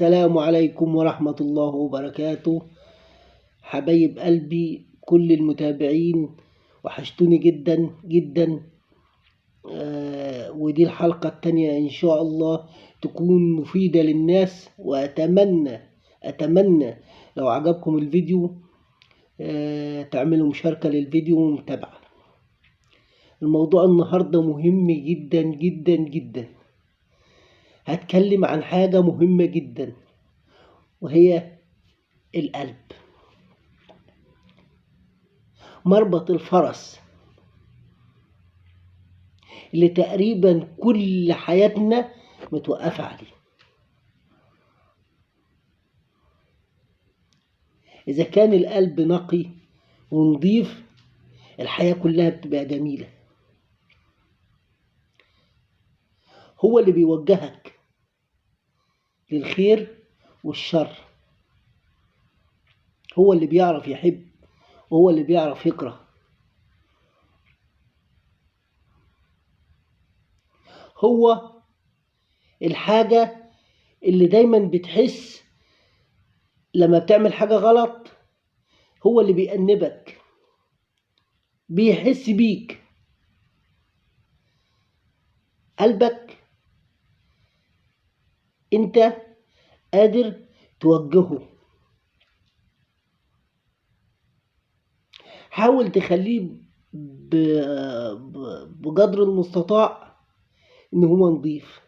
السلام عليكم ورحمة الله وبركاته. حبايب قلبي كل المتابعين، وحشتوني جدا جدا. ودي الحلقة التانية إن شاء الله تكون مفيدة للناس، وأتمنى لو عجبكم الفيديو تعملوا مشاركة للفيديو ومتابعة. الموضوع النهاردة مهم جدا جدا جدا. هتكلم عن حاجة مهمة جدا، وهي القلب، مربط الفرس اللي تقريبا كل حياتنا متوقفة عليه. إذا كان القلب نقي ونضيف، الحياة كلها بتبقى جميلة. هو اللي بيوجهك للخير والشر، هو اللي بيعرف يحب وهو اللي بيعرف يكره. هو الحاجة اللي دايما بتحس لما بتعمل حاجة غلط، هو اللي بيأنبك، بيحس بيك. قلبك انت قادر توجهه. حاول تخليه بقدر المستطاع ان هو نضيف،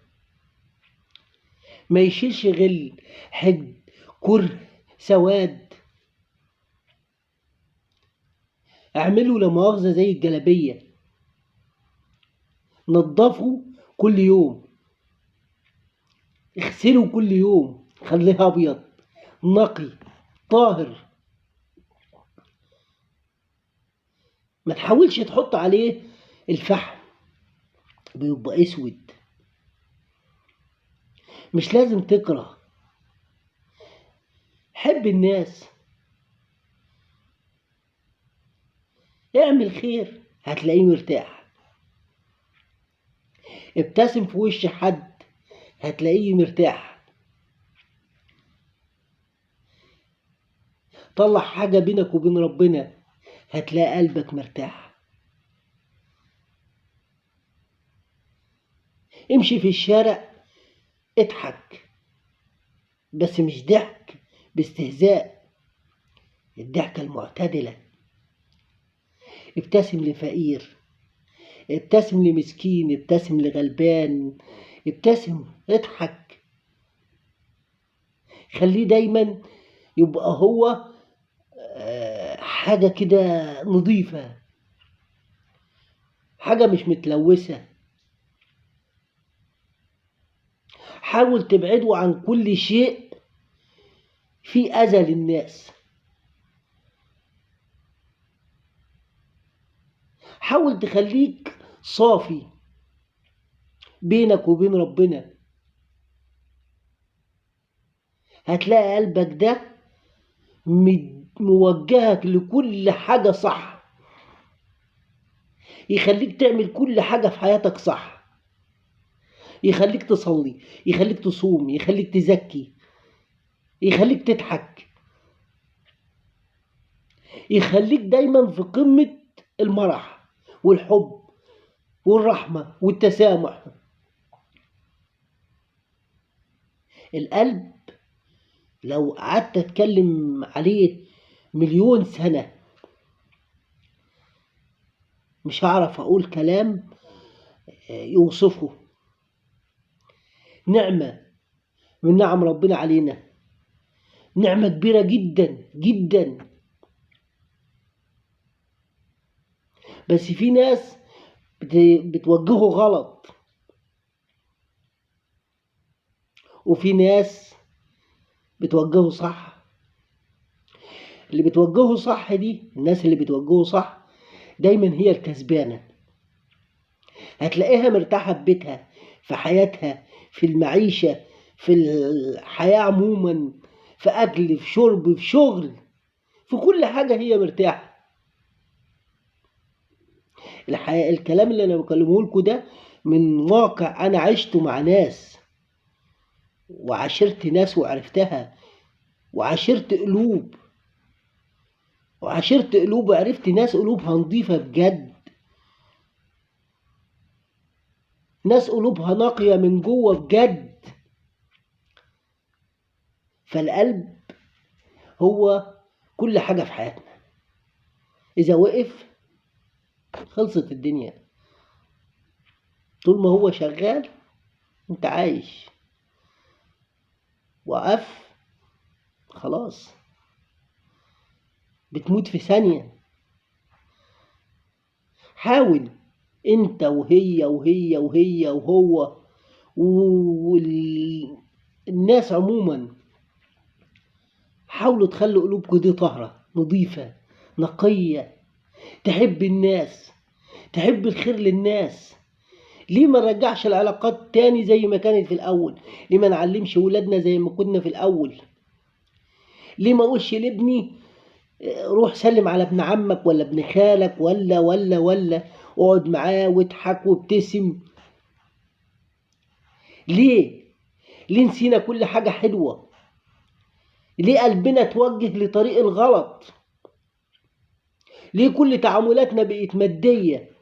ما يشيلش غل، حقد، كره، سواد. اعمله لا مؤاخذة زي الجلابية، نضفه كل يوم، اغسله كل يوم، خليه ابيض نقي طاهر. ما تحاولش تحط عليه الفحم، بيبقى اسود. مش لازم تكره، حب الناس، اعمل خير هتلاقيه مرتاح. ابتسم في وش حد هتلاقيه مرتاح. طلع حاجة بينك وبين ربنا هتلاقي قلبك مرتاح. امشي في الشارع اضحك، بس مش ضحك باستهزاء، الضحكة المعتدلة. ابتسم لفقير، ابتسم لمسكين، ابتسم لغلبان، ابتسم، اضحك. خليه دايما يبقى هو حاجة كده نظيفة، حاجة مش متلوثة. حاول تبعده عن كل شيء فيه أذى للناس. حاول تخليك صافي بينك وبين ربنا، هتلاقي قلبك ده موجهك لكل حاجة صح، يخليك تعمل كل حاجة في حياتك صح، يخليك تصلي، يخليك تصوم، يخليك تزكي، يخليك تضحك، يخليك دايما في قمة المرح والحب والرحمة والتسامح. القلب لو قعدت اتكلم عليه مليون سنة مش هعرف اقول كلام يوصفه. نعمة من نعم ربنا علينا، نعمة كبيرة جدا جدا. بس في ناس بتوجهه غلط، وفي ناس بتوجهه صح. اللي بتوجهه صح دي، الناس اللي بتوجهه صح دايما هي الكسبانة. هتلاقيها مرتاحة في بيتها، في حياتها، في المعيشة، في الحياة عموما، في أكل، في شرب، في شغل، في كل حاجة هي مرتاحة. الكلام اللي أنا بكلمه لكم ده من واقع أنا عشته مع ناس وعاشرت ناس وعرفتها، وعاشرت قلوب، وعاشرت قلوب وعرفت ناس قلوبها نظيفة بجد، ناس قلوبها نقية من جوه بجد. فالقلب هو كل حاجة في حياتنا، إذا وقف خلصت الدنيا. طول ما هو شغال أنت عايش، وقف خلاص بتموت في ثانية. حاول أنت وهي وهي وهي وهو والناس عموما، حاولوا تخلوا قلوبكم دي طاهرة نظيفة نقية، تحب الناس، تحب الخير للناس. ليه ما نرجعش العلاقات تاني زي ما كانت في الأول؟ ليه ما نعلمش ولادنا زي ما كنا في الأول؟ ليه ما أقولش لابني روح سلم على ابن عمك ولا ابن خالك ولا اقعد معاه واضحك وابتسم؟ ليه؟ ليه نسينا كل حاجة حلوة؟ ليه قلبنا اتوجه لطريق الغلط؟ ليه كل تعاملاتنا بقت مادية؟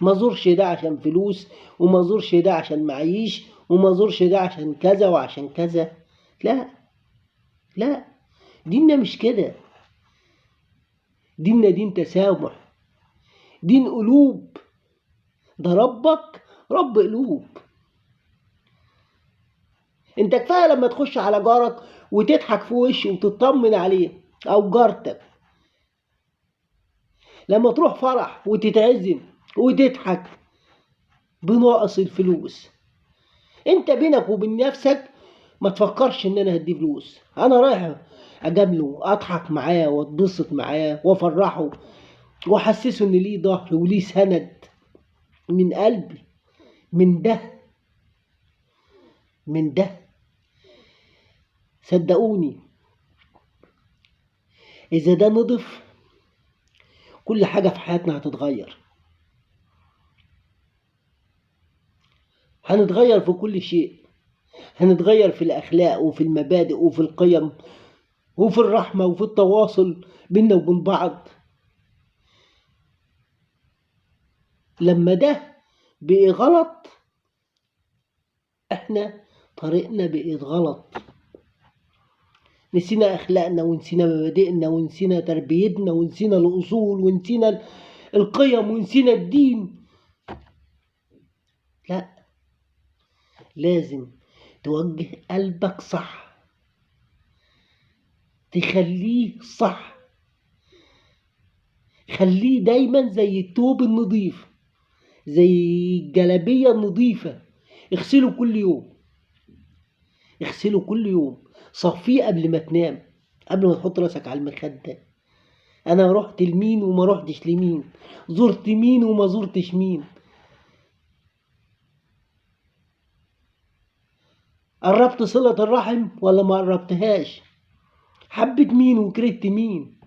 ما زورش ده عشان فلوس، وما زورش ده عشان معيش، وما زورش ده عشان كذا وعشان كذا. لا لا، ديننا مش كده. ديننا دين تسامح، دين قلوب. ده ربك رب قلوب. انت كفايه لما تخش على جارك وتضحك في وشه وتطمن عليه، او جارتك لما تروح فرح وتتعزم وتضحك بناقص الفلوس. انت بينك وبين نفسك ما تفكرش ان انا هدي فلوس، انا رايح اجامله اضحك معاه واتبسط معاه وافرحه واحسسه ان ليه ظهر وليه سند من قلبي. من ده من ده صدقوني، اذا ده نضف كل حاجة في حياتنا هتتغير. هنتغير في كل شيء، هنتغير في الأخلاق وفي المبادئ وفي القيم وفي الرحمة وفي التواصل بيننا وبين بعض. لما ده بقي غلط احنا طريقنا بقيت غلط، نسينا أخلاقنا ونسينا مبادئنا ونسينا تربيتنا ونسينا الأصول ونسينا القيم ونسينا الدين. لا، لازم توجه قلبك صح، تخليه صح، خليه دايما زي الثوب النظيف، زي الجلابية النظيفة. اغسله كل يوم، اغسله كل يوم، صفيه قبل ما تنام، قبل ما تحط راسك على المخدة. انا رحت لمين وما رحتش لمين، زرت مين وما زرتش مين، قربت صلة الرحم ولا ما قربتهاش، حبيت مين وكرهت مين.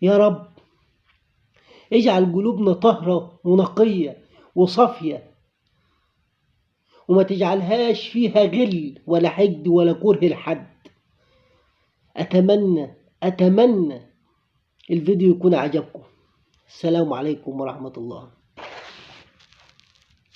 يا رب اجعل قلوبنا طاهرة ونقية وصافية، وما تجعلهاش فيها غل ولا حقد ولا كره لحد. أتمنى الفيديو يكون عجبكم. السلام عليكم ورحمة الله.